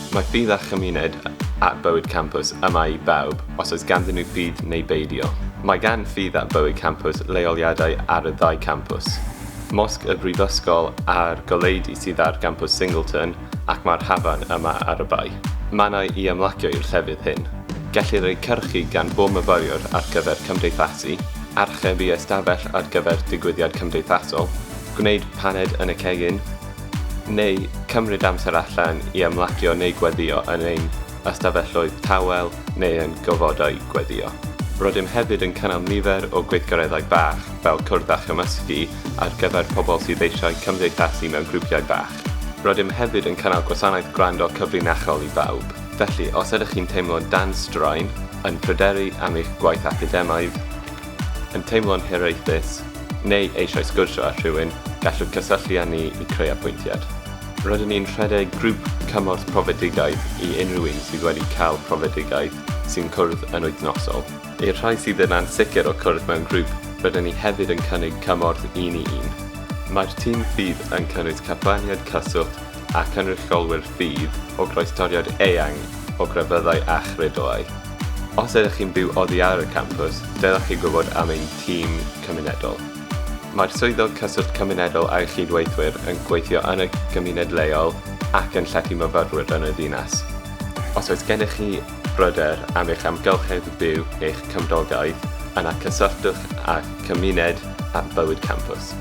Mae ffydd a chymuned at BywydCampws yma I bawb os oes ganddyn nhw ffydd neu beidio. Mae gan ffydd at BywydCampws leoliadau ar y ddau campws. Mosg y Brifysgol a'r goleudi sydd ar campws Singleton ac mae'r hafan yma ar y bai. Mannau I ymlacio i'r llefydd hyn. Gellir ei cyrchu gan bob myfyrwyr ar gyfer cymdeithasu, archebu ystafell ar gyfer digwyddiad cymdeithasol, gwneud paned yn y cegin, neu cymryd amser allan I ymlacio neu gweddio yn ein ystafelloedd tawel neu yn gofodau gweddio. Rydym hefyd yn cynnal nifer o gweithgareddau bach fel cwrdd a chymysgu ar gyfer pobl sydd eisiau cymdeithasu mewn grwpiau bach. Rydym hefyd yn cynnal gwasanaeth gwrando cyfrinachol I bawb. Felly, os ydych chi'n teimlo'n dan straen, yn pryderu am eich gwaith academaidd, yn teimlo'n hiraethus, neu eisiau sgwrsio â rhywun, gallwch cysylltu â ni I creu apwyntiad. Rydyn ni'n rhedeg grŵp cymorth profedigaidd I unrhyw un sydd wedi cael profedigaidd sy'n cwrdd yn wythnosol. I'r rhai sydd yn ansicr o cwrdd mewn grŵp, rydyn ni hefyd yn cynnig cymorth un I un. Mae'r tîm ffydd yn cynnwys capaniad cyswllt a cynrychiolwyr ffydd o groestoriad eang o grefyddau a chredoau. Os ydych chi'n byw oddi ar y campws, dylech chi gwybod am ein tîm cymunedol. Mae'r swyddog cyswllt cymunedol a'i chydweithwyr yn gweithio yn y gymuned leol ac yn llety myfyrwyr yn y ddinas. Os oes gennych chi bryder am eich amgylchedd byw eich cymdogaeth, yna cysylltwch â Cymuned at BywydCampws.